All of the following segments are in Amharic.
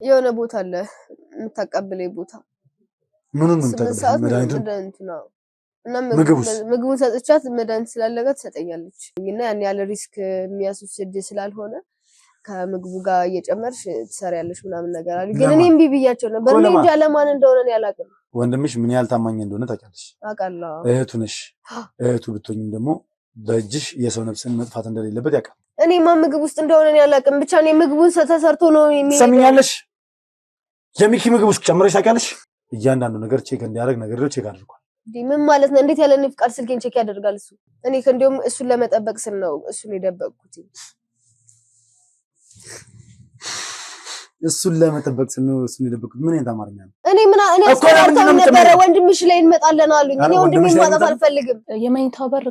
የሆነ ቦታ አለ የምታቀብለኝ ቦታ ምኑን የምታቀብለኝ መድኃኒት ነው እና ምግቡን ሰጥቻት መድኃኒት ስላለቀ ትሰጠኛለች እና ያን ያለ ሪስክ የሚያስወስድ ስላልሆነ ከምግቡ ጋር እየጨመርሽ ትሰሪያለሽ ምናምን ነገር አለ ግን እኔ እምቢ ብያቸው ነበር እኔ እንጃ ለማን እንደሆነ ነው ያላቀም ወንድምሽ ምን ያህል ታማኝ እንደሆነ ታውቂያለሽ አውቃለሁ እህቱ ነሽ እህቱ ብትሆኚ ደግሞ በእጅሽ የሰው ነፍስን መጥፋት እንደሌለበት ያውቃል እኔ ማን ምግብ ውስጥ እንደሆነ ነው ያላቀም ብቻ እኔ ምግቡን ተሰርቶ ነው ሰምኛለሽ የሚኪ ምግብ ውስጥ ጨምረሽ ታውቂያለሽ እያንዳንዱ ነገር ቼክ እንዲያደርግ ነገር ቼክ አድርጓል ምን ማለት ነው እንዴት ያለ ፍቃድ ስልኬን ቼክ ያደርጋል እሱ እኔ ከእንደውም እሱን ለመጠበቅ ስል ነው እሱን የደበቅኩት እሱን ለመጠበቅ ስል ነው እሱን የደበቅኩት ምን አይነት አማርኛ ነው እኔ አስተካክለው ነበር ወንድምሽ ላይ እንመጣለን አሉኝ እኔ ወንድሜን ማጣት አልፈልግም የመኝታው በር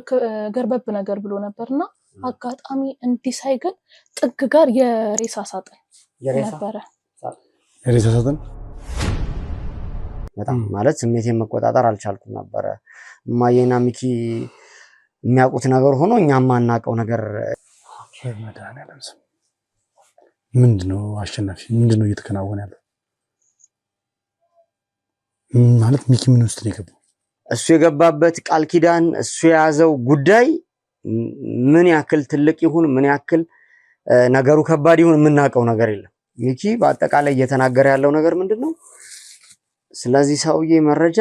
ገርበብ ነገር ብሎ ነበርና አጋጣሚ እንዲሳይ ግን ጥግ ጋር የሬሳ ሳጥን ነበረ የሬሳ ሳጥን በጣም ማለት ስሜቴን መቆጣጠር አልቻልኩም ነበር ማየና ሚኪ የሚያውቁት ነገር ሆኖ እኛም ማናቀው ነገር መድኃኒዓለም ምንድነው አሸናፊ ምንድነው እየተከናወነ ያለው ማለት ሚኪ ምን ውስጥ ነው የገባው እሱ የገባበት ቃል ኪዳን እሱ የያዘው ጉዳይ ምን ያክል ትልቅ ይሁን ምን ያክል ነገሩ ከባድ ይሁን የምናውቀው ነገር የለም ሚኪ በአጠቃላይ እየተናገረ ያለው ነገር ምንድነው ስለዚህ ሰውዬ መረጃ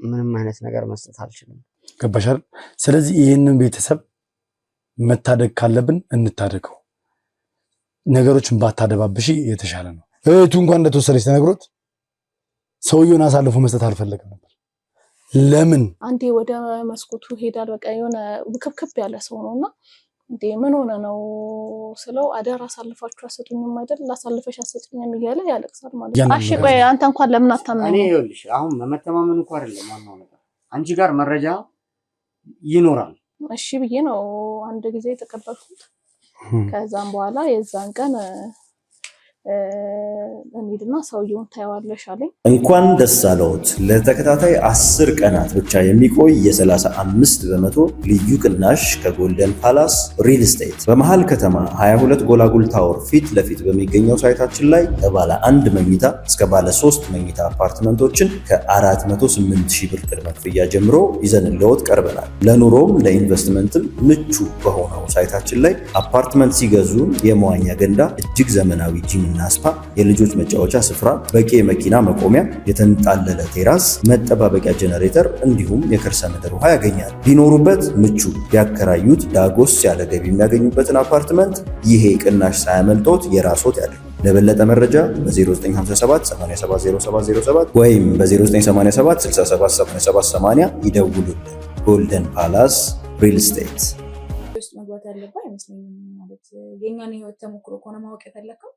ምንም አይነት ነገር መስጠት አልችልም ገባሻል ስለዚህ ይሄንን ቤተሰብ መታደግ ካለብን እንታደገው ነገሮችን ባታደባብሺ የተሻለ ነው እህቱ እንኳን እንደተወሰደች ተነግሮት ሰውዬውን አሳልፎ መስጠት አልፈለገም ነበር ለምን አንዴ ወደ መስኮቱ ሄዳል በቃ የሆነ ውክብክብ ያለ ሰው ነውና እንዴ ምን ሆነ ነው ስለው አደራ አሳልፋችሁ አሰጡኝም አይደል ላሳልፈሽ አሰጡኝም እያለ ያለቅሳል ማለት ነው እሺ ቆይ አንተ እንኳን ለምን አታመኝ እኔ ይኸውልሽ አሁን መተማመን እንኳን አይደለም ማንነው ነገር አንቺ ጋር መረጃ ይኖራል እሺ ብዬ ነው አንድ ጊዜ ተቀበልኩት ከዛም በኋላ የዛን ቀን እንሂድና ሰውየውን ታያዋለሽ አለኝ እንኳን ደስ አለዎት ለተከታታይ 10 ቀናት ብቻ የሚቆይ የ35 በመቶ ልዩ ቅናሽ ከጎልደን ፓላስ ሪል ስቴት በመሃል ከተማ 22 ጎላጉል ታወር ፊት ለፊት በሚገኘው ሳይታችን ላይ ከባለ 1 መኝታ እስከ ባለ 3 መኝታ አፓርትመንቶችን ከ408,000 ብር ቅድመ ክፍያ ጀምሮ ይዘንልዎት ቀርበናል ለኑሮም ለኢንቨስትመንትም ምቹ በሆነው ሳይታችን ላይ አፓርትመንት ሲገዙ የመዋኛ ገንዳ እጅግ ዘመናዊ ጂም እና ስፓ የልጆች መጫወቻ ስፍራ በቂ የመኪና መቆሚያ የተንጣለለ ቴራስ መጠባበቂያ ጄኔሬተር እንዲሁም የከርሰ ምድር ውሃ ያገኛል ቢኖሩበት ምቹ ቢያከራዩት ዳጎስ ያለ ገቢ የሚያገኙበትን አፓርትመንት ይሄ ቅናሽ ሳያመልጦት የራስዎት ያድርጉ ለበለጠ መረጃ በ0957 870707 ወይም በ0987 677780 ይደውሉልን ጎልደን ፓላስ ሪል ስቴት ውስጥ መግባት ያለበት አይመስለኝም ማለት የኛን ህይወት ተሞክሮ ኮነ ማወቅ የፈለከው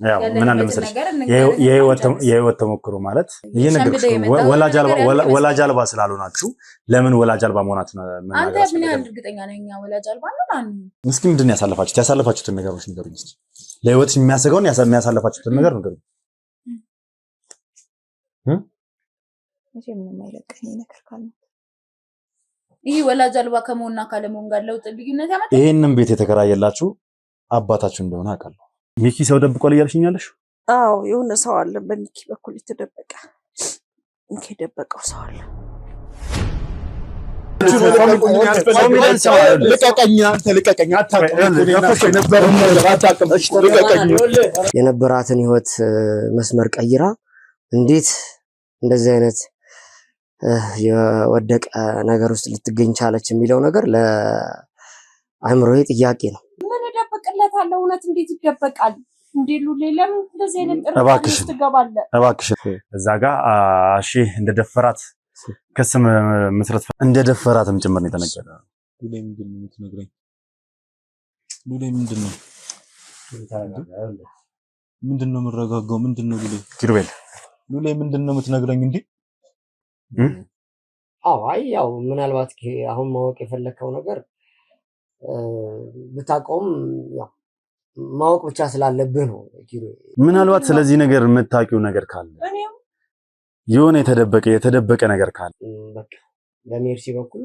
ያው ምን አለ መሰለሽ የህይወት ተሞክሮ ማለት ይሄ ወላጅ አልባ ስላልሆናችሁ ለምን ወላጅ አልባ መሆናችሁ አንተ ምን ያህል እርግጠኛ ነህ እኛ ወላጅ አልባ ነን እስኪ ምንድን ነው ያሳለፋችሁትን ነገሮች ንገሩኝ እስኪ ለህይወትሽ የሚያሰጋውን የሚያሳልፋችሁትን ነገር ንገሩኝ እሺ ምን የማይለቀኝ ነገር ካለ ይሄ ወላጅ አልባ ከመሆንና ካለመሆን ጋር ለውጥ ልዩነት ያመጣል ይሄንን ቤት የተከራየላችሁ አባታችሁ እንደሆነ አውቃለሁ ሚኪ ሰው ደብቋል እያልሽኛለሽ አዎ የሆነ ሰው አለ በሚኪ በኩል የተደበቀ እንከ ደበቀው ሰው አለ የነበራትን ህይወት መስመር ቀይራ እንዴት እንደዚህ አይነት የወደቀ ነገር ውስጥ ልትገኝ ቻለች የሚለው ነገር ለአእምሮዬ ጥያቄ ነው ደበቅለታለሁ እውነት እንዴት ይደበቃል እንዴሉ ሌላም እንደዚህ አይነት ጥርጣሬ ውስጥ ገባለ እባክሽ እዛ ጋር እሺ እንደደፈራት ከስም መስረት እንደደፈራትም ጭምር ነው የተነገረው ሉሌ ምንድነው የምትነግረኝ ምንድነው የምረጋጋው ምንድነው ሉሌ ኪሩቤል ሉሌ ምንድነው የምትነግረኝ እንዴ አዎ አይ ያው ምናልባት አሁን ማወቅ የፈለከው ነገር ብታቆም ያው ማወቅ ብቻ ስላለብህ ነው ምናልባት ስለዚህ ነገር የምታውቂው ነገር ካለ የሆነ የተደበቀ ነገር ካለ በቃ በሜርሲ በኩል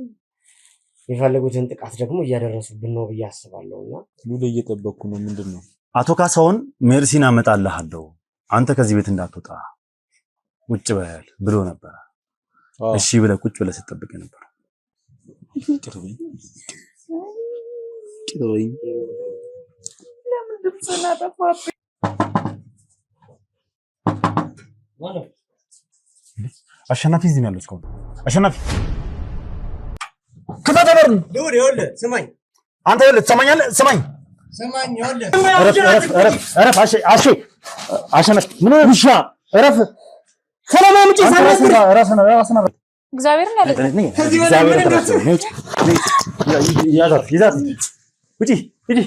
የሚፈልጉትን ጥቃት ደግሞ እያደረሱብን ነው ብዬ አስባለሁና ሉሌ እየጠበቅኩ ነው ምንድነው አቶ ካሳውን ሜርሲን አመጣልሃለሁ አንተ ከዚህ ቤት እንዳትወጣ ቁጭ በል ብሎ ነበር። እሺ ብለህ ቁጭ ብለህ ስትጠብቅ ነበር። ቅርብኝ ለምን ድምፅህን አጠፋብኝ? አሸናፊ እዚህ ነው ያለው እስካሁን። አሸናፊ ከተተበር ልውል ይኸውልህ ስማኝ፣ አንተ ይኸውልህ ትሰማኛለህ? ስማኝ ስማኝ ይኸውልህ እረፍ አሸናፊ ምን ውሻ እረፍ። ሰላም ምጪ ሳናግር ራስና እግዚአብሔርን ያለ ይዛት ውጪ ሂጂ።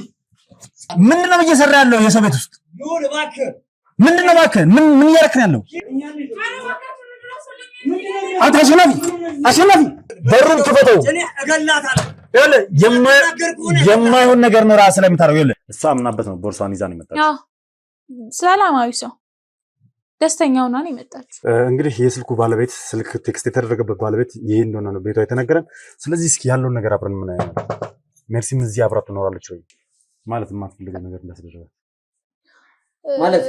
ምንድነው እየሰራ ያለው የሰው ቤት ውስጥ? ልውል እባክህ ምንድነው እባክህ? ምን እያደረክ ነው ያለው? አንተ አሸናፊ በሩን ክፈተው። የማይሆን ነገር ነው ራስህ ላይ የምታደርገው። ይኸውልህ እሷ አምናበት ነው ቦርሷን ይዛ ነው የመጣችው። ሰላማዊ ሰው ደስተኛ ሆና ነው የመጣችው። እንግዲህ የስልኩ ባለቤት ስልክ ቴክስት የተደረገበት ባለቤት ይሄ እንደሆነ ነው ቤቷ የተነገረን። ስለዚህ እስኪ ያለውን ነገር አብረን ምን ሜርሲም እዚህ አብራት ትኖራለች ወይ ማለት የማትፈልገው ነገር እንዳትደረገ ማለት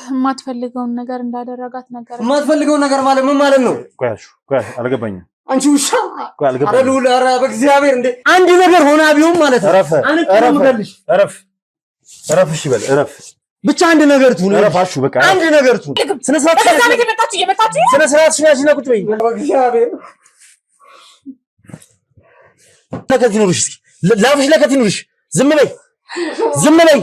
የማትፈልገውን ነገር እንዳደረጋት ነገር የማትፈልገውን ነገር ማለት ምን ማለት ነው? ቆይ አልገባኝም። አንቺ ውሻ ኧረ ልውል ኧረ በእግዚአብሔር እንደ አንድ ነገር ሆና ቢሆን ማለት ነው። እረፍ እሺ በል እረፍ ብቻ አንድ ነገር ትሁን። እረፋሹ በቃ አንድ ነገር ትሁን። ስነ ስርዓት ሽና ቁጭ በይ። በእግዚአብሔር ለከት ይኑርሽ፣ እስኪ ላፍሽ ለከት ይኑርሽ። ዝም በይ።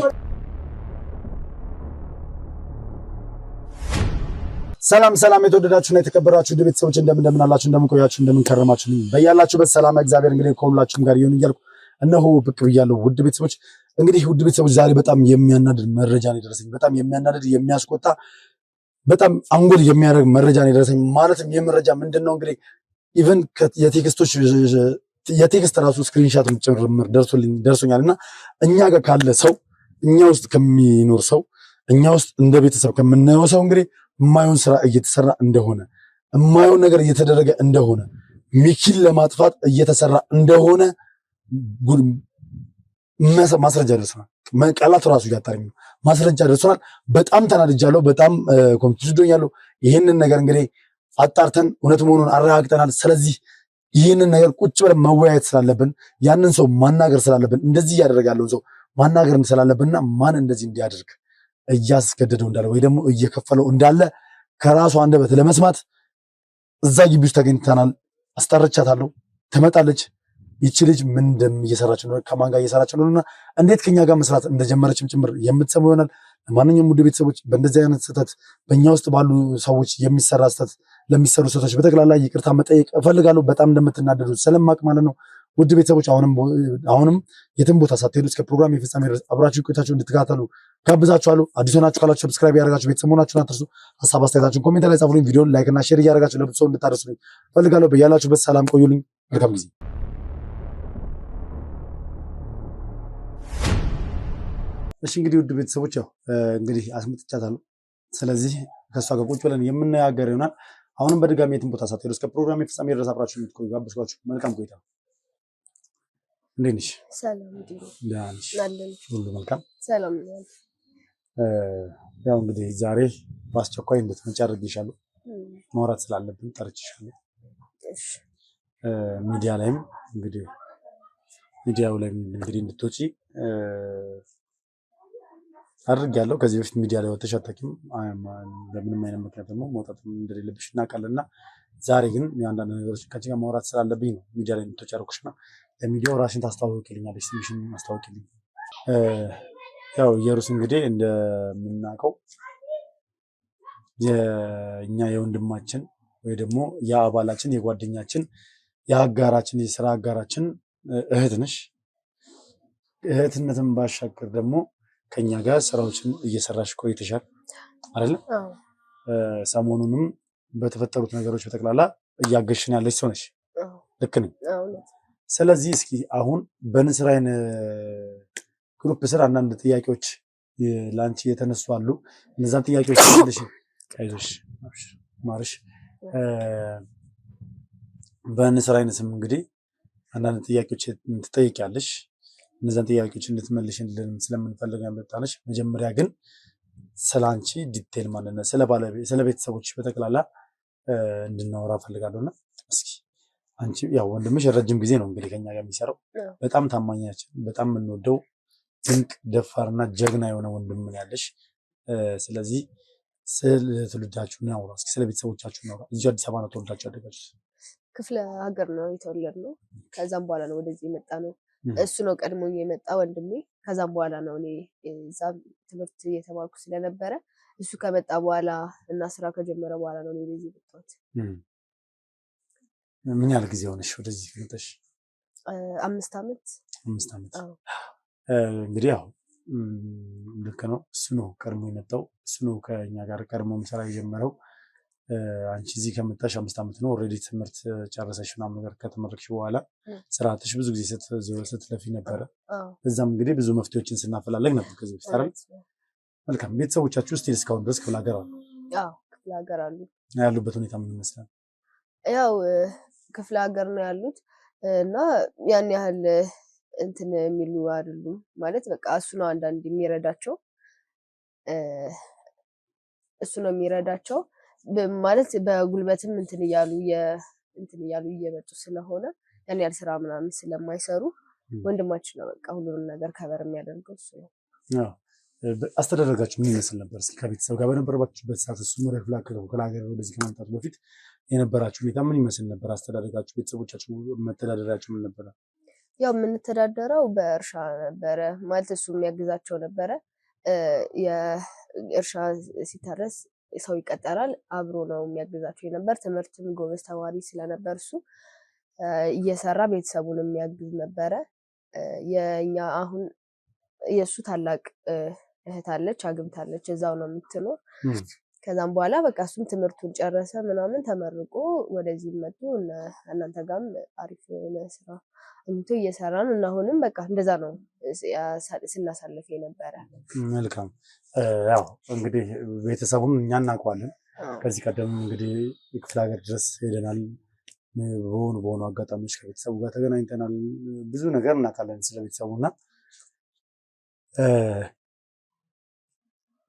ሰላም የተወደዳችሁና የተከበራችሁ ውድ ቤተሰቦች እንደምን አላችሁ? እንደምን ቆያችሁ? እንደምን ከረማችሁ? በያላችሁበት ሰላም እግዚአብሔር እንግዲህ ከሁላችሁም ጋር ይሁን እያልኩ እነሆ ብቅ ብያለሁ። ውድ ቤተሰቦች እንግዲህ ውድ ቤተሰቦች ዛሬ በጣም የሚያናድድ መረጃ ነው የደረሰኝ። በጣም የሚያናድድ የሚያስቆጣ በጣም አንጎል የሚያደርግ መረጃ ነው የደረሰኝ። ማለትም ይህ መረጃ ምንድነው እንግዲህ ኢቨን የቴክስት ራሱ ስክሪንሻት ጭምር ደርሶኛልና እኛ ጋር ካለ ሰው እኛ ውስጥ ከሚኖር ሰው እኛ ውስጥ እንደ ቤተሰብ ከምናየው ሰው እንግዲህ የማይሆን ስራ እየተሰራ እንደሆነ የማይሆን ነገር እየተደረገ እንደሆነ ሚኪን ለማጥፋት እየተሰራ እንደሆነ ማስረጃ ደርሶናል። ቃላቱ ራሱ እያጣሪኝ ነው። ማስረጃ ደርሶናል። በጣም ተናድጃለሁ። በጣም ኮንፊውዝድ ሆኛለሁ። ይህንን ነገር እንግዲህ አጣርተን እውነት መሆኑን አረጋግጠናል። ስለዚህ ይህንን ነገር ቁጭ ብለን መወያየት ስላለብን ያንን ሰው ማናገር ስላለብን እንደዚህ እያደረገ ያለውን ሰው ማናገር ስላለብንና ማን እንደዚህ እንዲያደርግ እያስገደደው እንዳለ ወይ ደግሞ እየከፈለው እንዳለ ከራሱ አንደበት ለመስማት እዛ ግቢ ውስጥ ተገኝተናል። አስጠርቻታለሁ። ትመጣለች። ይቺ ልጅ ምን እየሰራች ነው፣ ከማን ጋር እየሰራች ነው እና እንዴት ከኛ ጋር መስራት እንደጀመረችም ጭምር የምትሰሙ ይሆናል። ለማንኛውም ውድ ቤተሰቦች በእንደዚህ አይነት ስህተት በእኛ ውስጥ ባሉ ሰዎች የሚሰራ ስህተት ለሚሰሩ ስህተቶች በጠቅላላ ይቅርታ መጠየቅ እፈልጋለሁ። በጣም እንደምትናደዱ ስለማቅ ማለት ነው። ውድ ቤተሰቦች አሁንም የትም ቦታ ሳትሄዱ እስከ ፕሮግራም የፍጻሜ ድረስ አብራችሁ ቆይታችሁ እንድትከታተሉ ጋብዛችኋለሁ። አዲስ ሆናችሁ ካላችሁ ሰብስክራይብ ያደርጋችሁ ቤተሰብ መሆናችሁን አትርሱ። ሀሳብ አስተያየታችሁን ኮሜንት ላይ ጻፉልኝ። ቪዲዮን ላይክ እና ሼር እያደረጋችሁ ለብዙ ሰው እንድታደርሱልኝ እፈልጋለሁ። በያላችሁበት ሰላም ቆዩልኝ። መልካም ጊዜ። እሺ እንግዲህ ውድ ቤተሰቦች ያው እንግዲህ አስመጥቻታለሁ። ስለዚህ ከእሷ ጋር ቁጭ ብለን የምንነጋገር ይሆናል። አሁንም በድጋሚ የትም ቦታ ሳትሄዱ እስከ ፕሮግራም የፍጻሜ ድረስ አብራችሁ እንድትቆዩ ጋብዝኳችሁ። መልካም ቆይታ። እንዴት ነሽ? ሰላም ሁሉ መልካም ሰላም። ያው እንግዲህ ዛሬ በአስቸኳይ እንድትመጪ አድርጌሻለሁ። ማውራት ስላለብን ጠርቼሻለሁ። ሚዲያው ላይም እንግዲህ እንድትወጪ አድርጌያለሁ። ከዚህ በፊት ሚዲያ ላይ ወጥተሽ አታውቂም። በምንም አይነት ምክንያት ደግሞ መውጣት እንደሌለብሽ እናውቃለንና ዛሬ ግን አንዳንድ ነገሮች ከአንቺ ጋር ማውራት ስላለብኝ ነው ሚዲያ ላይ እንድትወጪ ያደረኩሽና ለሚዲያው ራስሽን ታስተዋውቂልኛለሽ፣ ስምሽን አስተዋውቂልኝ። ያው ኢየሩስ እንግዲህ እንደምናውቀው የኛ የወንድማችን ወይ ደግሞ የአባላችን የጓደኛችን የአጋራችን የስራ አጋራችን እህት ነሽ። እህትነትን ባሻገር ደግሞ ከኛ ጋር ስራዎችን እየሰራሽ ቆይተሻል አይደል? ሰሞኑንም በተፈጠሩት ነገሮች በጠቅላላ እያገሽን ያለሽ ሰው ነሽ። ልክ ነኝ? ስለዚህ እስኪ አሁን በንስራይን ግሩፕ ስር አንዳንድ ጥያቄዎች ላንቺ የተነሱ አሉ። እነዛን ጥያቄዎች ትልሽ አይዞሽ ማርሽ በንስራይን ስም እንግዲህ አንዳንድ ጥያቄዎች ትጠይቂያለሽ። እነዛን ጥያቄዎች እንድትመልሽልን ስለምንፈልግ ያመጣነሽ። መጀመሪያ ግን ስላንቺ ዲቴል ማንነት ስለ ቤተሰቦች በተክላላ እንድናወራ ፈልጋለሁና እስኪ አንቺ ያው ወንድምሽ ረጅም ጊዜ ነው እንግዲህ ከኛ ጋር የሚሰራው በጣም ታማኛችን በጣም የምንወደው ድንቅ ደፋርና ጀግና የሆነ ወንድም ያለሽ ስለዚህ ስለ ትውልዳችሁ ነው እስኪ ስለ ቤተሰቦቻችሁ ነው እዚህ አዲስ አበባ ነው ተወልዳችሁ ያደጋችሁት ክፍለ ሀገር ነው የተወለድነው ከዛም በኋላ ነው ወደዚህ የመጣ ነው እሱ ነው ቀድሞኝ የመጣ ወንድሜ ከዛም በኋላ ነው እኔ እዛ ትምህርት እየተማርኩ ስለነበረ እሱ ከመጣ በኋላ እና ስራ ከጀመረ በኋላ ነው ወደዚህ የመጣሁት ምን ያህል ጊዜ ሆነሽ ወደዚህ መጣሽ 5 ዓመት እንግዲህ ያው ልክ ነው እሱ ነው ቀድሞ የመጣው እሱ ነው ከኛ ጋር ቀድሞ መስራ የጀመረው አንቺ እዚህ ከመጣሽ 5 ዓመት ነው ኦሬዲ ትምህርት ጨርሰሽ ምናምን ነገር ከተመረቅሽ በኋላ ስራትሽ ብዙ ጊዜ ስትለፊ ነበረ በዛም እንግዲህ ብዙ መፍትሄዎችን ስናፈላለግ ነበር ከዚህ በፊት አይደል መልካም ቤተሰቦቻችሁ እስቲ እስካሁን ድረስ ክፍለ ሀገር አሉ ክፍለ ሀገር አሉ ያሉበት ሁኔታ ምን ይመስላል ያው ክፍለ ሀገር ነው ያሉት እና ያን ያህል እንትን የሚሉ አይደሉም ማለት በቃ እሱ ነው አንዳንድ የሚረዳቸው ማለት በጉልበትም እንትን እያሉ እየመጡ ስለሆነ ያን ያህል ስራ ምናምን ስለማይሰሩ ወንድማችን ነው በቃ ሁሉንም ነገር ከበር የሚያደርገው እሱ ነው አስተዳደጋችሁ ምን ይመስል ነበር እስኪ ከቤተሰብ ጋር በነበረባችሁበት ሰዓት እሱ ወደ ክፍለ ሀገር ወደዚህ ከመምጣቱ በፊት የነበራችሁ ሁኔታ ምን ይመስል ነበር አስተዳደጋችሁ ቤተሰቦቻችሁ መተዳደሪያችሁ ምን ነበር ያው የምንተዳደረው በእርሻ ነበረ ማለት እሱ የሚያግዛቸው ነበረ የእርሻ ሲታረስ ሰው ይቀጠራል አብሮ ነው የሚያግዛቸው የነበር ትምህርትም ጎበዝ ተማሪ ስለነበር እሱ እየሰራ ቤተሰቡን የሚያግዝ ነበረ የኛ አሁን የሱ ታላቅ እህት አለች አግብታለች እዛው ነው የምትኖር ከዛም በኋላ በቃ እሱም ትምህርቱን ጨረሰ ምናምን ተመርቆ ወደዚህ መጡ እና እናንተ ጋርም አሪፍ የሆነ ስራ እንቶ እየሰራን እና አሁንም በቃ እንደዛ ነው ስናሳልፍ የነበረ መልካም ያው እንግዲህ ቤተሰቡን እኛ እናውቀዋለን ከዚህ ቀደም እንግዲህ ክፍለ ሀገር ድረስ ሄደናል በሆኑ አጋጣሚዎች ከቤተሰቡ ጋር ተገናኝተናል ብዙ ነገር እናውቃለን ስለ ቤተሰቡና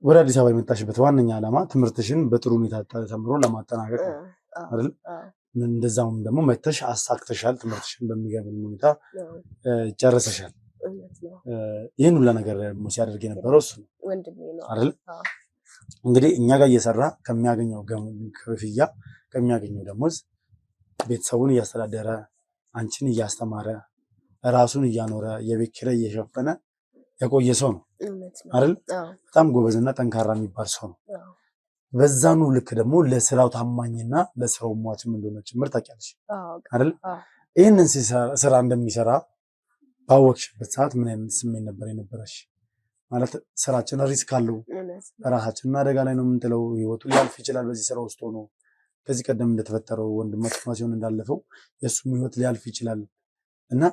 ወደ አዲስ አበባ የመጣሽበት ዋነኛ ዓላማ ትምህርትሽን በጥሩ ሁኔታ ተምሮ ለማጠናቀቅ ነው አይደል እንደዛውም ደግሞ መተሽ አሳክተሻል ትምህርትሽን በሚገርም ሁኔታ ጨርሰሻል ይሄን ሁሉ ነገር ሲያደርግ የነበረው እሱ ነው ወንድሜ ነው አይደል እንግዲህ እኛ ጋር እየሰራ ከሚያገኘው ክፍያ ከሚያገኘው ደሞዝ ቤተሰቡን እያስተዳደረ አንቺን እያስተማረ ራሱን እያኖረ የቤት ኪራይ እየሸፈነ የቆየ ሰው ነው አይደል በጣም ጎበዝና ጠንካራ የሚባል ሰው ነው በዛኑ ልክ ደግሞ ለስራው ታማኝና ለስራው ሟችም እንደሆነ ጭምር ታውቂያለሽ አይደል ይሄንን ስራ እንደሚሰራ ባወቅሽበት ሰዓት ምን አይነት ስሜት ነበር የነበረሽ ማለት ስራችን ሪስክ አለው ራሳችንን አደጋ ላይ ነው የምንጥለው ህይወቱ ሊያልፍ ይችላል በዚህ ስራ ውስጥ ሆኖ ከዚህ ቀደም እንደተፈጠረው ወንድማችን ሲሆን እንዳለፈው የሱም ህይወት ሊያልፍ ይችላል እና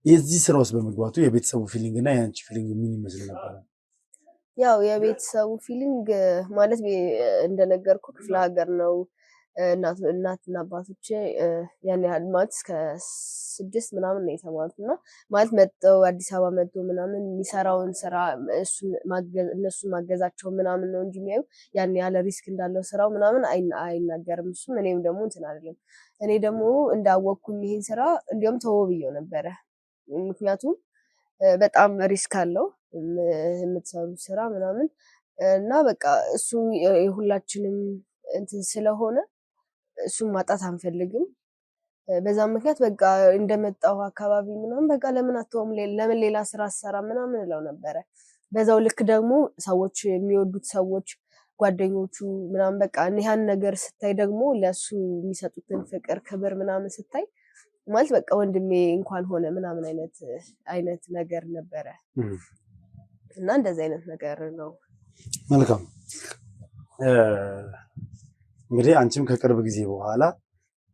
የዚህ ስራ ውስጥ በመግባቱ የቤተሰቡ ፊሊንግ እና የአንቺ ፊሊንግ ምን ይመስል ነበር ያው የቤተሰቡ ፊሊንግ ማለት እንደነገርኩ ክፍለ ሀገር ነው እናትና አባቶቼ ያን ያህል ማለት እስከ 6 ምናምን ነው የተማሩትና ማለት መጥተው አዲስ አበባ መጥተው ምናምን የሚሰራውን ስራ እነሱ ማገዛቸው ምናምን ነው እንጂ የሚያዩ ያን ያህል ሪስክ እንዳለው ስራው ምናምን አይናገርም እሱም እኔም ደግሞ እንትን አይደለም እኔ ደግሞ እንዳወቅኩኝ ይሄን ስራ እንዲያውም ተወብየው ነበረ ምክንያቱም በጣም ሪስክ አለው የምትሰሩት ስራ ምናምን እና በቃ እሱ የሁላችንም እንትን ስለሆነ እሱን ማጣት አንፈልግም በዛም ምክንያት በቃ እንደመጣው አካባቢ ምናምን በቃ ለምን አትተውም ለምን ሌላ ስራ አሰራ ምናምን እለው ነበረ በዛው ልክ ደግሞ ሰዎች የሚወዱት ሰዎች ጓደኞቹ ምናምን በቃ ያን ነገር ስታይ ደግሞ ለሱ የሚሰጡትን ፍቅር ክብር ምናምን ስታይ ማለት በቃ ወንድሜ እንኳን ሆነ ምናምን አይነት ነገር ነበረ እና እንደዚህ አይነት ነገር ነው መልካም እንግዲህ አንቺም ከቅርብ ጊዜ በኋላ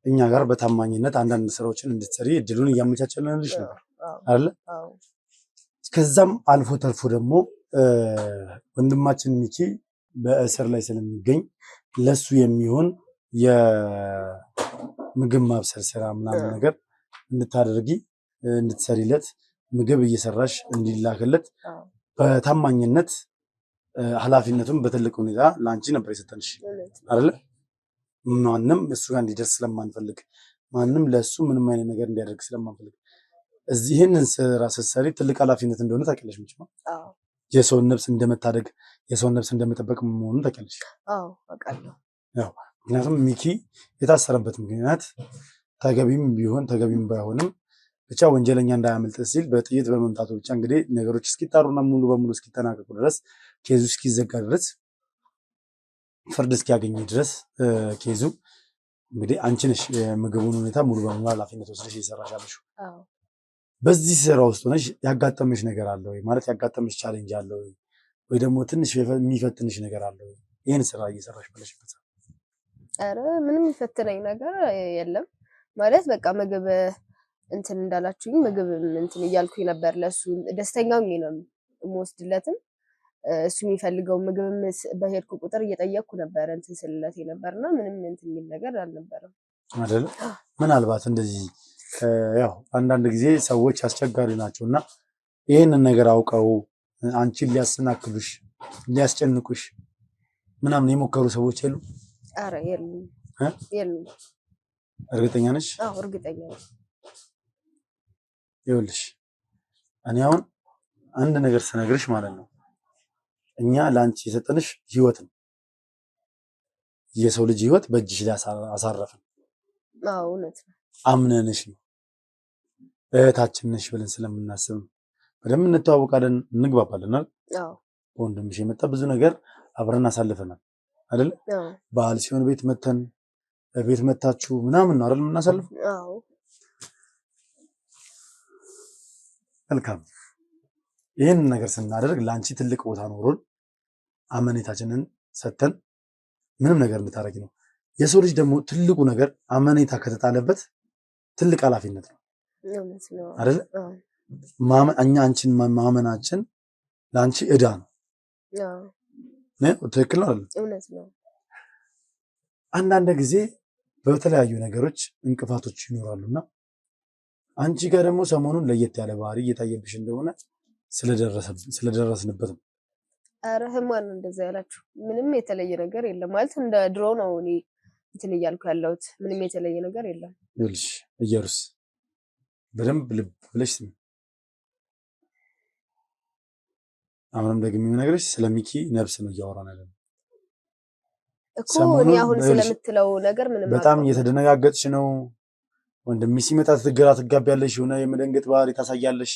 እኛ ጋር በታማኝነት አንዳንድ ስራዎችን እንድትሰሪ እድሉን እያመቻቸልንልሽ ነበር አይደል ከዛም አልፎ ተርፎ ደግሞ ወንድማችን ሚኪ በእስር ላይ ስለሚገኝ ለሱ የሚሆን የምግብ ማብሰል ስራ ምናምን ነገር እንድታደርጊ እንድትሰሪለት ምግብ እየሰራሽ እንዲላክለት በታማኝነት ኃላፊነቱን በትልቅ ሁኔታ ላንቺ ነበር የሰጠንሽ አይደለ? ማንም እሱ ጋር እንዲደርስ ስለማንፈልግ ማንም ለሱ ምንም አይነት ነገር እንዲያደርግ ስለማንፈልግ እዚህን ስራ ስትሰሪ ትልቅ ኃላፊነት እንደሆነ ታውቂያለሽ። ምንጭ የሰውን ነፍስ እንደመታደግ የሰውን ነፍስ እንደመጠበቅ መሆኑን ታውቂያለሽ። አዎ አውቃለሁ። ያው ምክንያቱም ሚኪ የታሰረበት ምክንያት ተገቢም ቢሆን ተገቢም ባይሆንም ብቻ ወንጀለኛ እንዳያመልጥ ሲል በጥይት በመምታቱ ብቻ እንግዲህ ነገሮች እስኪጣሩና ሙሉ በሙሉ እስኪጠናቀቁ ድረስ ኬዙ እስኪዘጋ ድረስ ፍርድ እስኪያገኝ ድረስ ኬዙ እንግዲህ አንቺ ነሽ የምግቡን ሁኔታ ሙሉ በሙሉ ኃላፊነት ወስደሽ እየሰራሽ ያለሽው። በዚህ ስራ ውስጥ ሆነሽ ያጋጠመሽ ነገር አለ ወይ? ማለት ያጋጠመሽ ቻሌንጅ አለ ወይ? ወይ ደግሞ ትንሽ የሚፈትንሽ ነገር አለ ወይ? ይሄን ስራ እየሰራሽ ባለሽበት? ኧረ ምንም የሚፈትነኝ ነገር የለም። ማለት በቃ ምግብ እንትን እንዳላችሁኝ ምግብ እንትን እያልኩኝ ነበር። ለሱ ደስተኛው ነው የምወስድለትም እሱ የሚፈልገው ምግብ በሄድኩ ቁጥር እየጠየቅኩ ነበር እንትን ስልለት የነበርና ምንም እንትን የሚል ነገር አልነበረም አይደል? ምናልባት እንደዚህ ያው አንዳንድ ጊዜ ሰዎች አስቸጋሪ ናቸውና ይሄንን ነገር አውቀው አንቺን ሊያሰናክሉሽ ሊያስጨንቁሽ ምናምን የሞከሩ ሰዎች የሉ? ኧረ የሉም የሉም። እርግጠኛ ነሽ? አዎ እርግጠኛ ነኝ። ይኸውልሽ እኔ አሁን አንድ ነገር ስነግርሽ ማለት ነው እኛ ለአንቺ የሰጠንሽ ህይወት ነው። የሰው ልጅ ህይወት በእጅሽ ላይ አሳረፍን። አዎ እውነት ነው። አምነንሽ ነው እህታችን ነሽ ብለን ስለምናስብ በደንብ እንተዋወቃለን፣ እንግባባለን አይደል? አዎ ወንድምሽ የመጣ ብዙ ነገር አብረን አሳልፈናል አይደል? በዓል ሲሆን ቤት መታችሁ ምናምን ነው አይደል የምናሳልፈው? አዎ መልካም። ይህን ነገር ስናደርግ ለአንቺ ትልቅ ቦታ ኖሮን አመኔታችንን ሰተን ምንም ነገር እንድታረጊ ነው። የሰው ልጅ ደግሞ ትልቁ ነገር አመኔታ ከተጣለበት ትልቅ ኃላፊነት ነው አይደል? እኛ አንቺን ማመናችን ለአንቺ ዕዳ ነው። ትክክል ነው አይደል? እውነት ነው። አንዳንድ ጊዜ በተለያዩ ነገሮች እንቅፋቶች ይኖራሉና አንቺ ጋር ደግሞ ሰሞኑን ለየት ያለ ባህሪ እየታየብሽ እንደሆነ ስለደረስንበት ነው። ኧረ ማን እንደዛ ያላችሁ? ምንም የተለየ ነገር የለም። ማለት እንደ ድሮ ነው እኔ እንትን እያልኩ ያለሁት። ምንም የተለየ ነገር የለም። ይኸውልሽ እየሩስ በደንብ ልብ ብለሽ ስሚ። አሁንም ደግሜ የምነግርሽ ስለ ሚኪ ነፍስ ነው እያወራን ያለነው እኮ። እኔ አሁን ስለምትለው ነገር ምንም በጣም እየተደነጋገጥሽ ነው። ወንድምሽ ሲመጣ ትግራ ትጋቢያለሽ፣ የሆነ የመደንገጥ ባህሪ ታሳያለሽ።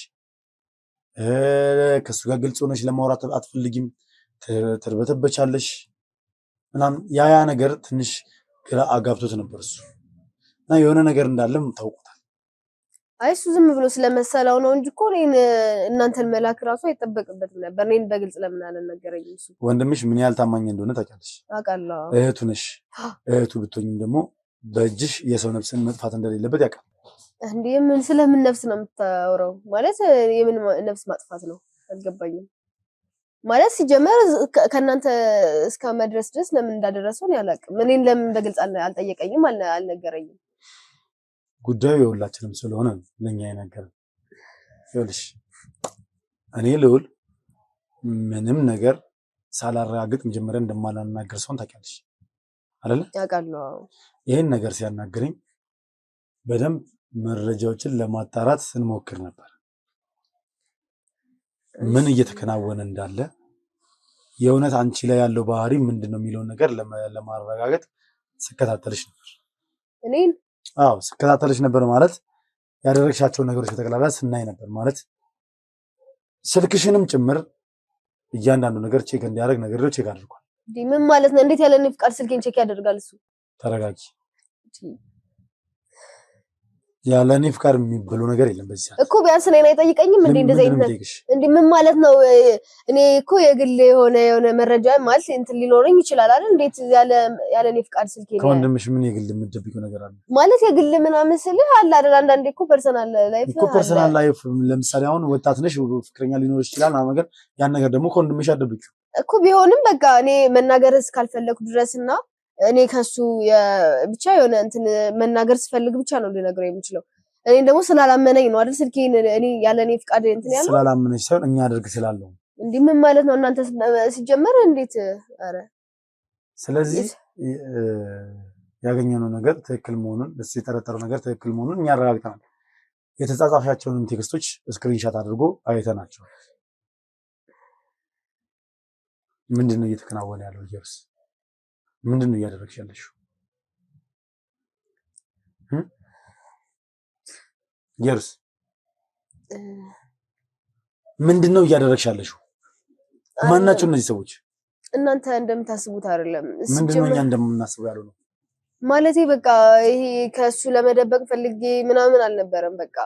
ከሱ ጋር ግልጽ ሆነሽ ለማውራት አትፈልጊም፣ ትርበተበቻለሽ ምናምን። ያ ነገር ትንሽ ግራ አጋብቶት ነበር እሱ እና የሆነ ነገር እንዳለም ታውቁታል። አይ እሱ ዝም ብሎ ስለመሰለው ነው እንጂ እኮ እኔን እናንተን መላክ ራሱ አይጠበቅበትም ነበር። እኔን በግልጽ ለምን አልነገረኝም? እሱ ወንድምሽ ምን ያህል ታማኝ እንደሆነ ታውቂያለሽ። አውቃለሁ። እህቱ ነሽ። እህቱ ብትሆኝም ደግሞ በእጅሽ የሰው ነፍስን መጥፋት እንደሌለበት ያውቃል። እንዴ ምን ስለምን ነፍስ ነው የምታወራው? ማለት የምን ነፍስ ማጥፋት ነው? አልገባኝም። ማለት ሲጀመር ከእናንተ እስከ መድረስ ድረስ ለምን እንዳደረሰው ነው ያላቅም። እኔን ለምን በግልጽ አልጠየቀኝም፣ አልነገረኝም። ጉዳዩ የሁላችንም ስለሆነ ነው ለኛ የነገረን። ይኸውልሽ እኔ ልዑል ምንም ነገር ሳላረጋግጥ መጀመሪያ እንደማላናገር ሰውን ታውቂያለሽ አይደል? ያውቃለሁ። ይሄን ነገር ሲያናግረኝ በደንብ መረጃዎችን ለማጣራት ስንሞክር ነበር። ምን እየተከናወነ እንዳለ የእውነት አንቺ ላይ ያለው ባህሪ ምንድነው የሚለውን ነገር ለማረጋገጥ ስከታተልሽ ነበር። እኔን? አዎ ስከታተልሽ ነበር ማለት ያደረግሻቸው ነገሮች በተከላላ ስናይ ነበር ማለት ስልክሽንም ጭምር እያንዳንዱ ነገር ቼክ እንዲያደርግ ነገር ቼክ አድርጓል። ምን ማለት ነው? እንዴት ያለኔ ፍቃድ ስልኬን ቼክ ያደርጋል እሱ? ተረጋጊ። ያለኔ ፍቃድ የሚባለው ነገር የለም በዚህ ሰዓት እኮ። ቢያንስ እኔን አይጠይቀኝም እንዴ? እንደዚህ አይነት እንዴ ምን ማለት ነው? እኔ እኮ የግል የሆነ መረጃ ማለት እንትን ሊኖረኝ ይችላል አይደል? እንዴት ያለኔ ፍቃድ ስልኬን ከወንድምሽ ምን የግል የምትደብቂው ነገር አለ ማለት? የግል ምናምን ስልህ አለ አይደል? አንዳንዴ እኮ ፐርሰናል ላይፍ እኮ ፐርሰናል ላይፍ ለምሳሌ አሁን ወጣት ነሽ፣ ፍቅረኛ ሊኖር ይችላል እና ነገር ያን ነገር ደግሞ ከወንድምሽ አትደብቂው እኮ። ቢሆንም በቃ እኔ መናገር እስካልፈለኩ ድረስና እኔ ከሱ ብቻ የሆነ እንትን መናገር ስፈልግ ብቻ ነው ልነግረው የምችለው። እኔ ደግሞ ስላላመነኝ ነው አይደል ስልኬን እኔ ያለኔ ፍቃድ እንትን ያለው። ስላላመነሽ ሳይሆን እኛ አድርግ ስላለው እንዲህ ምን ማለት ነው እናንተ ሲጀመር እንዴት አረ ስለዚህ ያገኘነው ነገር ትክክል መሆኑን እሱ የጠረጠረው ነገር ትክክል መሆኑን እኛ አረጋግጠናል። የተጻጻፋቸውን ቴክስቶች ስክሪንሻት አድርጎ አይተናቸው። ምንድነው እየተከናወነ ያለው? ኢየሩስ ምንድነው እያደረግሽ ያለሽው? ኢየሩስ ምንድነው እያደረግሽ ያለሽው? ማናቸው እነዚህ ሰዎች? እናንተ እንደምታስቡት አይደለም። ምንድነው እኛ እንደምናስበው ያለው ነው ማለቴ። በቃ ይሄ ከሱ ለመደበቅ ፈልጌ ምናምን አልነበረም። በቃ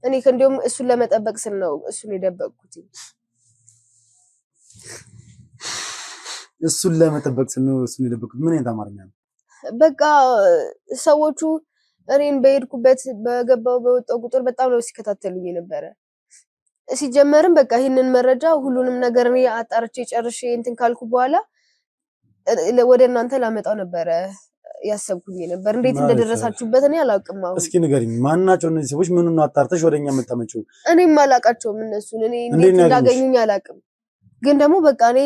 እኔ እንደውም እሱን ለመጠበቅ ስል ነው እሱን የደበቅኩት። እሱን ለመጠበቅ ስል ነው እሱን የደበቅኩት። ምን አይነት አማርኛ ነው? በቃ ሰዎቹ እኔን በሄድኩበት በገባው በወጣው ቁጥር በጣም ነው ሲከታተሉኝ የነበረ። ሲጀመርም በቃ ይሄንን መረጃ ሁሉንም ነገር እኔ አጣርቼ ጨርሼ እንትን ካልኩ በኋላ ወደ እናንተ ላመጣው ነበረ ያሰብኩኝ ነበር። እንዴት እንደደረሳችሁበት እኔ አላውቅም። አሁን እስኪ ንገሪኝ፣ ማናቸው እነዚህ ሰዎች? ምኑን አጣርተሽ ወደኛ መጣመጪው? እኔም አላውቃቸውም እነሱን። እኔ እንዴት እንዳገኙኝ አላውቅም። ግን ደግሞ በቃ እኔ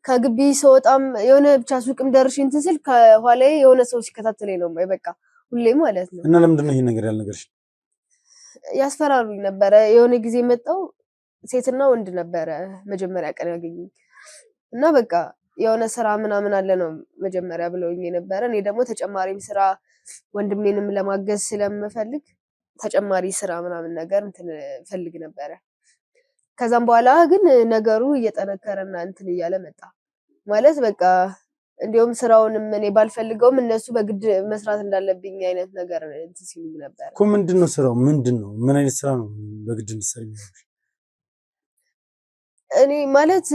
ከግቢ ሰወጣም የሆነ ብቻ ሱቅም ደርሼ እንትን ስል ከኋላዬ የሆነ ሰው ሲከታተለኝ ነው በቃ ሁሌ ማለት ነው። እና ለምንድን ነው ይሄን ነገር ያልነገርሽ? ያስፈራሩኝ ነበረ። የሆነ ጊዜ መጣው ሴትና ወንድ ነበረ መጀመሪያ ቀን ያገኙኝ እና በቃ የሆነ ስራ ምናምን አለ ነው መጀመሪያ ብለውኝ የነበረ። እኔ ደግሞ ተጨማሪም ስራ ወንድሜንም ለማገዝ ስለምፈልግ ተጨማሪ ስራ ምናምን ነገር እንትን ፈልግ ነበረ። ከዛም በኋላ ግን ነገሩ እየጠነከረና እንትን እያለ መጣ ማለት በቃ እንዲሁም ስራውንም እኔ ባልፈልገውም እነሱ በግድ መስራት እንዳለብኝ አይነት ነገር እንትን ሲሉ ነበር እኮ። ምንድነው ስራው? ምንድነው? ምን አይነት ስራ ነው በግድ እንድትሰሪ? እኔ ማለት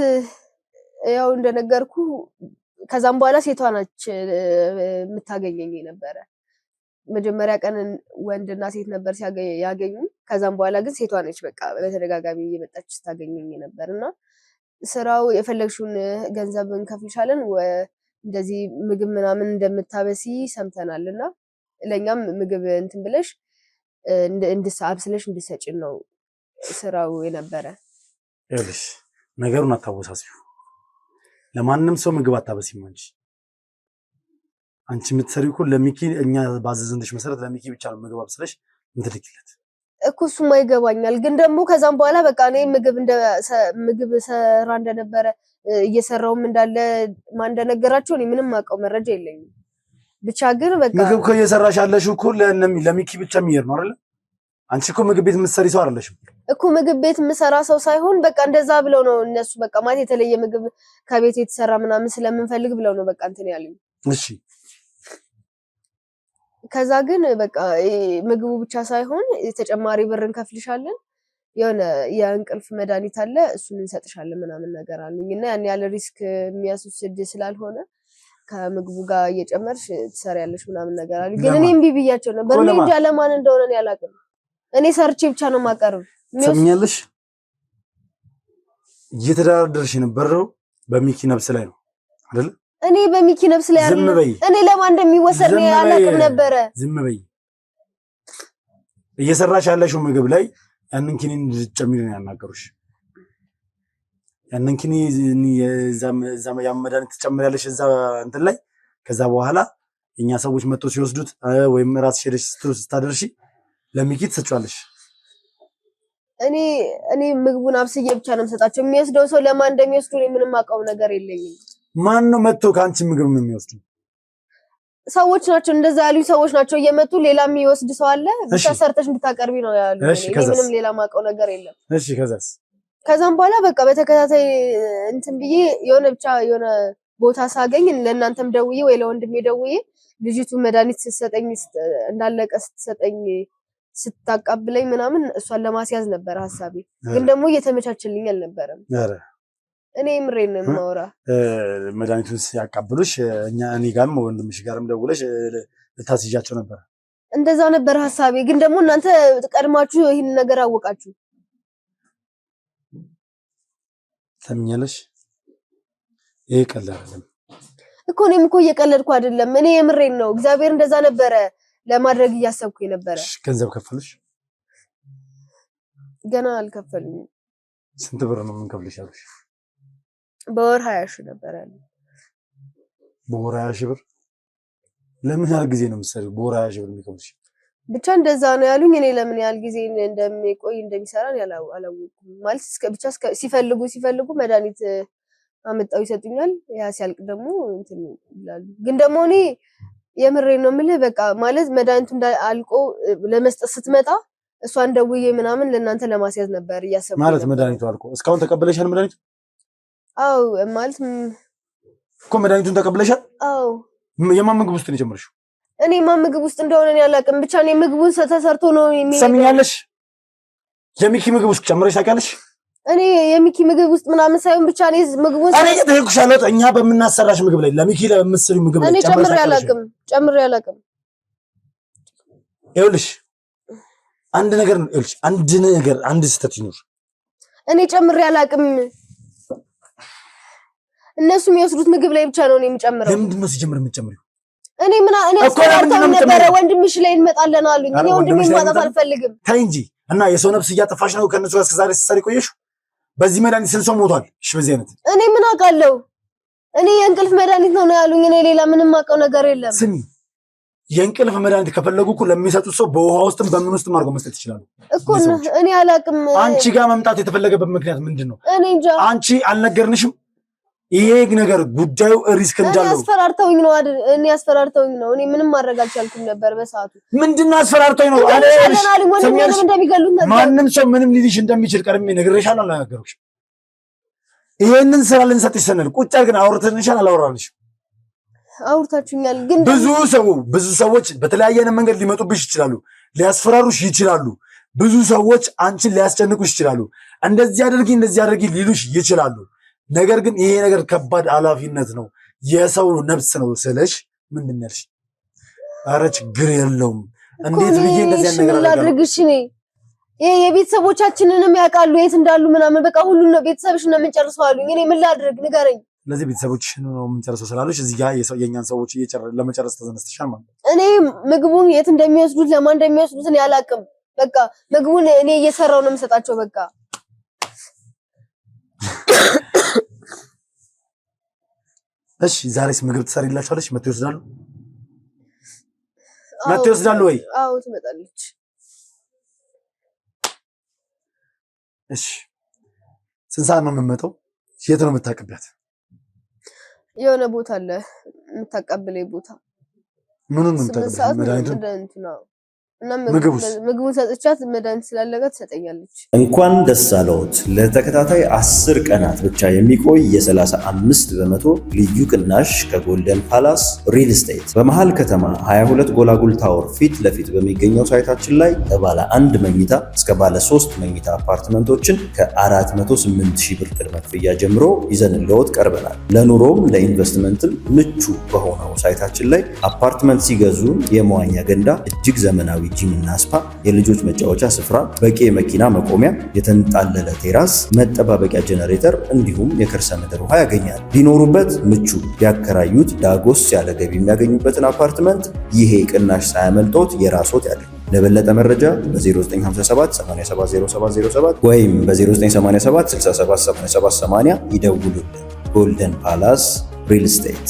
ያው እንደነገርኩ ከዛም በኋላ ሴቷ ናች የምታገኘኝ ነበረ። መጀመሪያ ቀን ወንድና ሴት ነበር ያገኙ። ከዛም በኋላ ግን ሴቷ ነች በቃ በተደጋጋሚ እየመጣች ስታገኘኝ ነበርና ስራው የፈለግሽውን ገንዘብ እንከፍልሻለን እንደዚህ ምግብ ምናምን እንደምታበሲ ሰምተናልና ለኛም ምግብ እንትን ብለሽ አብስለሽ እንድሰጪን ነው ስራው የነበረ። ይኸውልሽ ነገሩን አታወሳስቢው። ለማንም ሰው ምግብ አታበሲም አንቺ የምትሰሪው እኮ ለሚኪ፣ እኛ ባዘዝንሽ መሰረት ለሚኪ ብቻ ነው ምግብ አብስለሽ እንትልክለት እኮ። እሱማ ይገባኛል። ግን ደግሞ ከዛም በኋላ በቃ እኔ ምግብ ሰራ እንደነበረ እየሰራውም እንዳለ ማን እንደነገራቸው እኔ ምንም አውቀው መረጃ የለኝም። ብቻ ግን በቃ ምግብ እኮ እየሰራሽ ያለሽው እኮ ለሚኪ ብቻ የሚሄድ ነው አይደል? አንቺ እኮ ምግብ ቤት የምትሰሪ ሰው አይደለሽም እኮ። ምግብ ቤት የምሰራ ሰው ሳይሆን በቃ እንደዛ ብለው ነው እነሱ በቃ ማለት የተለየ ምግብ ከቤት የተሰራ ምናምን ስለምንፈልግ ብለው ነው በቃ እንትን ያሉኝ። እሺ ከዛ ግን በቃ ምግቡ ብቻ ሳይሆን ተጨማሪ ብር እንከፍልሻለን፣ የሆነ የእንቅልፍ መድኃኒት አለ እሱን እንሰጥሻለን ምናምን ነገር አሉኝ እና ያን ያለ ሪስክ የሚያስወስድ ስላልሆነ ከምግቡ ጋር እየጨመርሽ ትሰሪያለሽ ምናምን ነገር አሉኝ። ግን እኔ እምቢ ብያቸው ነበር። እኔ እንጃ ለማን እንደሆነ እኔ አላውቅም። እኔ ሰርቼ ብቻ ነው የማቀርብ። ሰምኛለሽ? እየተደራደርሽ የነበረው በሚኪ ነፍስ ላይ ነው አይደል? እኔ በሚኪ ነፍስ ላይ አይደለም። እኔ ለማን እንደሚወሰድ ነው አላውቅም ነበረ። ዝም በይ። እየሰራሽ ያለሽው ምግብ ላይ ያንን ኪኒን እንድትጨምሪ ነው ያናገሩሽ። ያንን ኪኒ ያ መድኃኒት ትጨምሪያለሽ እዛ እንትን ላይ። ከዛ በኋላ እኛ ሰዎች መጥቶ ሲወስዱት ወይም ራስሽ ሄደሽ ስታደርሺ ለሚኪ ትሰጫለሽ። እኔ ምግቡን አብስዬ ብቻ ነው የምሰጣቸው። የሚወስደው ሰው ለማን እንደሚወስዱ እኔ ምንም አውቀው ነገር የለኝም። ማን ነው መጥቶ ከአንቺ ምግብ ነው የሚወስዱ? ሰዎች ናቸው፣ እንደዛ ያሉኝ ሰዎች ናቸው እየመጡ። ሌላ የሚወስድ ሰው አለ ብቻ ሰርተሽ እንድታቀርቢ ነው ያሉ። እኔ ምንም ሌላ ማውቀው ነገር የለም። እሺ ከዛስ? ከዛም በኋላ በቃ በተከታታይ እንትን ብዬ የሆነ ብቻ የሆነ ቦታ ሳገኝ ለእናንተም ደውዬ ወይ ለወንድሜ ደውዬ ልጅቱ መድኃኒት ስትሰጠኝ እንዳለቀ ስትሰጠኝ ስታቃብለኝ ምናምን እሷን ለማስያዝ ነበር ሐሳቤ። ግን ደግሞ እየተመቻቸልኝ አልነበረም። እኔ ምሬን ነው የማወራ። መድኃኒቱን ሲያቃብሉሽ እኔ ጋርም ወንድምሽ ጋርም ደውለሽ ልታስይዣቸው ነበር። እንደዛ ነበር ሐሳቤ። ግን ደግሞ እናንተ ቀድማችሁ ይህን ነገር አወቃችሁ። ሰምኛለሽ? ይሄ ቀላል አይደለም እኮ። እኔም እኮ እየቀለድኩ አይደለም። እኔ የምሬን ነው። እግዚአብሔር እንደዛ ነበረ ለማድረግ እያሰብኩኝ ነበረ። ገንዘብ ከፈልሽ? ገና አልከፈልኝም። ስንት ብር ነው የምንከፍልሽ ያሉሽ? በወር 20 ሺህ ነበር ያለው። በወር 20 ሺህ ብር? ለምን ያህል ጊዜ ነው የምትሰሪው? በወር 20 ሺህ ብር የሚከፍልሽ? ብቻ እንደዛ ነው ያሉኝ። እኔ ለምን ያህል ጊዜ እንደሚቆይ እንደሚሰራን አላወኩም። ማለት ብቻ ሲፈልጉ መድኃኒት አመጣው ይሰጡኛል። ያ ሲያልቅ ደግሞ እንትን ይላሉ። ግን ደግሞ እኔ የምሬን ነው የምልህ በቃ ማለት መድኃኒቱ አልቆ ለመስጠት ስትመጣ እሷን ደውዬ ምናምን ለእናንተ ለማስያዝ ነበር እያሰብኩ ማለት መድኃኒቱ አልቆ እስካሁን ተቀበለሻል? መድኃኒቱ? አዎ ማለት እኮ መድኃኒቱን ተቀበለሻል? አዎ። የማን ምግብ ውስጥ ነው የጨመርሽው? እኔ የማን ምግብ ውስጥ እንደሆነ እኔ አላውቅም። ብቻ እኔ ምግቡን ተሰርቶ ነው ሰምኛለሽ። የሚኪ ምግብ ውስጥ ጨምረሽ ታውቂያለሽ? እኔ የሚኪ ምግብ ውስጥ ምናምን ሳይሆን ብቻ እኔ ምግቡን እኔ እየጠየኩሻለሁ። እኛ በምናሰራሽ ምግብ ላይ ለሚኪ ለምትሰሪው ምግብ ላይ እኔ ጨምሬ አላውቅም። ይኸውልሽ አንድ ነገር ነው። ይኸውልሽ አንድ ስህተት ይኖር። እኔ ጨምሬ አላውቅም። እነሱ የሚወስዱት ምግብ ላይ ብቻ ነው እኔ የምጨምረው። ለምንድን ነው ሲጀምር የምትጨምሪው? እኔ አስፈራርተው ነበረ። ወንድምሽ ላይ እንመጣለን አሉኝ። እኔ ወንድሜን ማጣት አልፈልግም። ተይ እንጂ እና የሰው ነፍስ እያጠፋሽ ነው ከነሱ ጋር እስከ ዛሬ ስትሰሪ ቆየሽው። በዚህ መድኃኒት ስንት ሰው ሞቷል? እሺ በዚህ አይነት እኔ ምን አውቃለሁ? እኔ የእንቅልፍ መድኃኒት ነው ያሉኝ። እኔ ሌላ ምንም አውቀው ነገር የለም። ስሚ የእንቅልፍ መድኃኒት ከፈለጉ እኮ ለሚሰጡት ሰው በውሃ ውስጥም በምን ውስጥም አድርገው መስጠት ይችላሉ እኮ። እኔ አላውቅም። አንቺ ጋር መምጣት የተፈለገበት ምክንያት ምንድን ነው? እኔ እንጃ። አንቺ አልነገርንሽም? ይሄ ነገር ጉዳዩ ሪስክ እንዳለው አስፈራርተውኝ ነው አይደል? አስፈራርተውኝ ነው። እኔ ምንም ማድረግ አልቻልኩም ነበር በሰዓቱ። ምንድነው አስፈራርተውኝ ነው? ማንም ሰው ምንም ሊልሽ እንደሚችል ቀድሜ ነግሬሻለሁ። አልነገርኩሽም? ይሄንን ስራ ልንሰጥሽ ስንል ቁጭ አድርገን አውርተንሻል? አላወራንሽም? አውርታችሁኛል። ግን ብዙ ሰዎች በተለያየ መንገድ ሊመጡብሽ ይችላሉ፣ ሊያስፈራሩሽ ይችላሉ። ብዙ ሰዎች አንቺን ሊያስጨንቁሽ ይችላሉ። እንደዚህ አድርጊ ሊሉሽ ይችላሉ። ነገር ግን ይሄ ነገር ከባድ ኃላፊነት ነው፣ የሰው ነፍስ ነው ስልሽ ምንድን ነው ያልሽ? ኧረ ችግር የለውም እንዴት ብዬ እንደዚህ አይነት ነገር አድርግሽ እኔ የቤተሰቦቻችንንም ያውቃሉ የት እንዳሉ ምናምን በቃ ሁሉን ነው ቤተሰብሽ ነው የምንጨርሰው አሉኝ። እኔ ምን ላድርግ ንገረኝ። ለዚህ ቤተሰቦችሽን ነው የምንጨርሰው ስላሉሽ እዚህ ጋር የኛን ሰዎች ለመጨረስ ተነስተሻል ማለት ነው። እኔ ምግቡን የት እንደሚወስዱት ለማን እንደሚወስዱት እኔ አላውቅም። በቃ ምግቡን እኔ እየሰራው ነው የምሰጣቸው በቃ። እሺ ዛሬስ ምግብ ትሰሪላችኋለሽ? መጥተው ይወስዳሉ ወይ? አዎ ትመጣለች። እሺ ስንት ሰዓት ነው የምትመጣው? የት ነው የምታቀቢያት? የሆነ ቦታ አለ የምታቀብለኝ ቦታ። ምኑን ነው የምታቀብለኝ? መድኃኒቱን እና ምግቡን ሰጥቻት መድኃኒት ስላለቀ ትሰጠኛለች። እንኳን ደስ አለዎት! ለተከታታይ 10 ቀናት ብቻ የሚቆይ የ35 በመቶ ልዩ ቅናሽ ከጎልደን ፓላስ ሪል ስቴት በመሃል ከተማ 22 ጎላጉል ታወር ፊት ለፊት በሚገኘው ሳይታችን ላይ ከባለ 1 መኝታ እስከ ባለ 3 መኝታ አፓርትመንቶችን ከ408,000 ብር ቅድመ ክፍያ ጀምሮ ይዘንልዎት ቀርበናል። ለኑሮም ለኢንቨስትመንትም ምቹ በሆነው ሳይታችን ላይ አፓርትመንት ሲገዙ የመዋኛ ገንዳ፣ እጅግ ዘመናዊ ጂም እና ስፓ፣ የልጆች መጫወቻ ስፍራ፣ በቂ የመኪና መቆሚያ፣ የተንጣለለ ቴራስ፣ መጠባበቂያ ጄኔሬተር እንዲሁም የከርሰ ምድር ውሃ ያገኛል። ቢኖሩበት ምቹ፣ ቢያከራዩት ዳጎስ ያለ ገቢ የሚያገኙበትን አፓርትመንት ይሄ ቅናሽ ሳያመልጦት የራስዎት ያድርጉ። ለበለጠ መረጃ በ0957 870707 ወይም በ0987 678780 ይደውሉልን። ጎልደን ፓላስ ሪል ስቴት።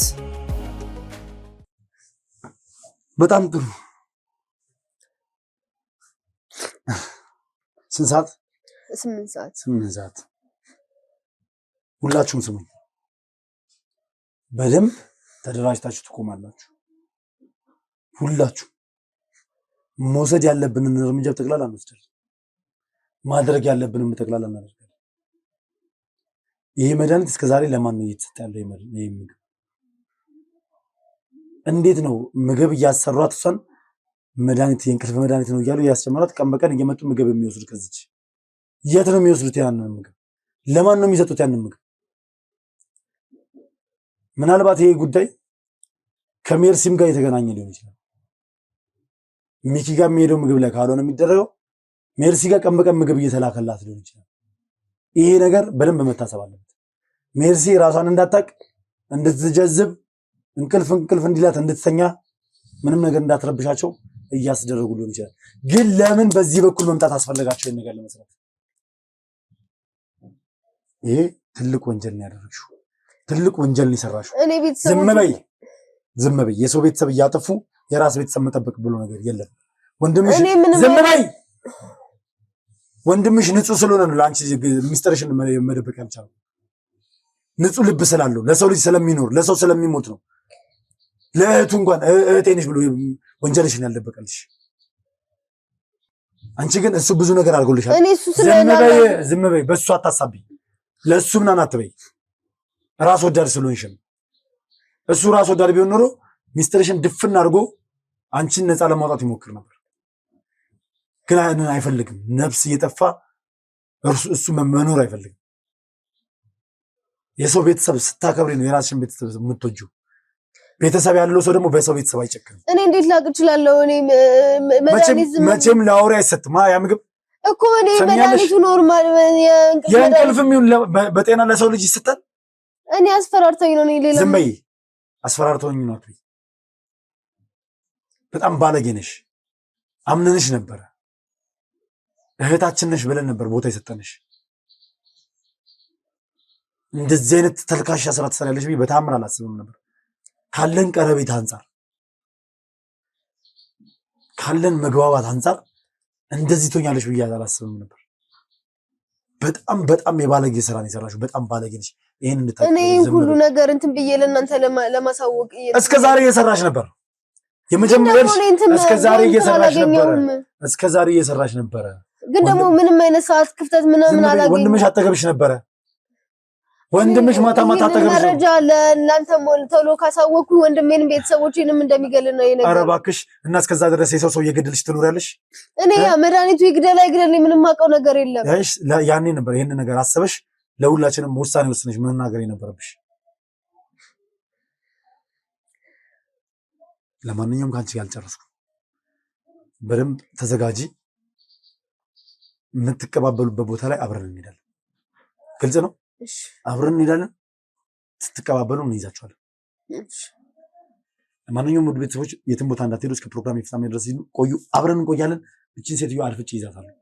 በጣም ጥሩ። ስንት ሰዓት? 8 ሰዓት። ሁላችሁም ስሙኝ፣ በደንብ ተደራጅታችሁ ትቆማላችሁ። ሁላችሁ መውሰድ ያለብንን እርምጃ በጠቅላላ እንወስዳለን። ማድረግ ያለብንን በጠቅላላ እናደርጋለን። ይሄ መድኃኒት እስከዛሬ ለማን ነው እየተሰጠ ያለው? ይሄ ምግብ እንዴት ነው ምግብ እያሰሯት እሷን መድኃኒት የእንቅልፍ መድኃኒት ነው እያሉ እያስጨመሯት ቀን በቀን እየመጡ ምግብ የሚወስዱት ከዚች የት ነው የሚወስዱት? ያንን ምግብ ለማን ነው የሚሰጡት? ያንን ምግብ ምናልባት ይሄ ጉዳይ ከሜርሲም ጋር የተገናኘ ሊሆን ይችላል። ሚኪ ጋር የሚሄደው ምግብ ላይ ካልሆነ የሚደረገው ሜርሲ ጋር ቀን በቀን ምግብ እየተላከላት ሊሆን ይችላል። ይሄ ነገር በደንብ መታሰብ አለበት። ሜርሲ ራሷን እንዳታቅ እንድትጀዝብ እንቅልፍ እንዲላት እንድትተኛ ምንም ነገር እንዳትረብሻቸው እያስደረጉ ሊሆን ይችላል። ግን ለምን በዚህ በኩል መምጣት አስፈለጋቸው? ይሄን ነገር ለመስራት ይሄ ትልቅ ወንጀል ነው ያደረግሽው። ትልቅ ወንጀል ነው የሰራሽው። እኔ ቤተሰብ ዝም በይ። የሰው ቤተሰብ እያጠፉ የራስ ቤተሰብ መጠበቅ ብሎ ነገር የለም። ወንድምሽ ዝም በይ። ወንድምሽ ንጹህ ስለሆነ ነው ለአንቺ ሚስጥርሽን መደበቅ ያልቻለው። ንጹህ ልብ ስላለው ለሰው ልጅ ስለሚኖር ለሰው ስለሚሞት ነው። ለእህቱ እንኳን እህቴ ነሽ ብሎ ወንጀልሽን ያልደበቀልሽ። አንቺ ግን እሱ ብዙ ነገር አድርጎልሻል። ዝም በይ። በእሱ አታሳቢ። ለእሱ ምናምን አትበይ። ራስ ወዳድ ስለሆንሽ ነው። እሱ ራስ ወዳድ ቢሆን ኖሮ ሚስጥርሽን ድፍን አድርጎ አንቺን ነፃ ለማውጣት ይሞክር ነበር። ግን አይፈልግም። ነፍስ እየጠፋ እሱ መኖር አይፈልግም። የሰው ቤተሰብ ስታከብሪ ነው የራስሽን ቤተሰብ የምትወጂው። ቤተሰብ ያለው ሰው ደግሞ በሰው ቤተሰብ አይጨክንም። እኔ እንዴት ላቅ እችላለሁ? እኔ መቼም ለአውሬ አይሰጥም። ያ ምግብ እኮ እኔ መድኃኒቱ ኖርማል የእንቅልፍም ይሁን በጤና ለሰው ልጅ ይሰጣል። እኔ አስፈራርተኝ ነው። እኔ ሌላ ዝም በይ። አስፈራርተኝ ነው አትበይ። በጣም ባለጌ ነሽ። አምነንሽ ነበረ። እህታችን ነሽ ብለን ነበር ቦታ የሰጠንሽ። እንደዚህ አይነት ተልካሻ ስራ ትሰሪያለሽ ብዬ በታምር አላስብም ነበር። ካለን ቀረቤት አንጻር፣ ካለን መግባባት አንጻር እንደዚህ ትሆኛለሽ ብዬ አላስብም ነበር። በጣም የባለጌ ስራ ነው የሰራሽው። በጣም ባለጌ ነሽ። ይሄን እንድታውቂ እኔ ሁሉ ነገር እንትን ብዬ ለእናንተ ለማሳወቅ እስከ ዛሬ እየሰራሽ ነበር። የመጀመሪያሽ እስከ ዛሬ እየሰራሽ ነበረ። ግን ደግሞ ምንም አይነት ሰዓት ክፍተት ምናምን አላገኘም። ወንድምሽ አጠገብሽ ነበረ። ወንድምሽ ማታ አጠገብሽ ነው። መረጃ ለእናንተ ቶሎ ካሳወኩ ወንድሜንም ቤተሰቦቼንም እንደሚገል ነው የነገረኝ። ኧረ እባክሽ። እና እስከዛ ድረስ የሰው እየገደልሽ ትኖሪያለሽ? እኔ መድኃኒቱ ይግደል አይግደል ምንም የማውቀው ነገር የለም። ያኔ ነበር ይሄን ነገር አስበሽ ለሁላችንም ውሳኔ ወስነሽ መናገር የነበረብሽ። ለማንኛውም ከአንቺ ጋር አልጨረስኩም። በደንብ ተዘጋጂ። የምትቀባበሉበት ቦታ ላይ አብረን እንሄዳለን። ግልጽ ነው? አብረን እንሄዳለን። ስትቀባበሉ እንይዛቸዋለን። ለማንኛውም ውድ ቤተሰቦች የትም ቦታ እንዳትሄዱ፣ እስከ ፕሮግራም ፍጻሜ ድረስ ቆዩ። አብረን እንቆያለን። እቺን ሴትዮ አልፍጭ ይዛታለሁ።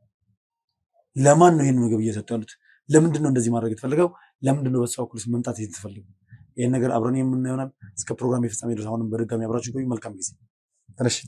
ለማን ነው ይሄን ምግብ እየሰጡ ያሉት? ለምንድን ነው እንደዚህ ማድረግ የተፈለገው? ለምንድን ነው በሷ በኩልስ መምጣት የተፈለገው? ይሄን ነገር አብረን የምናየው ይሆናል። እስከ ፕሮግራም ፍጻሜ ድረስ አሁንም በድጋሚ አብራችሁ ቆዩ። መልካም ጊዜ። ተነሽ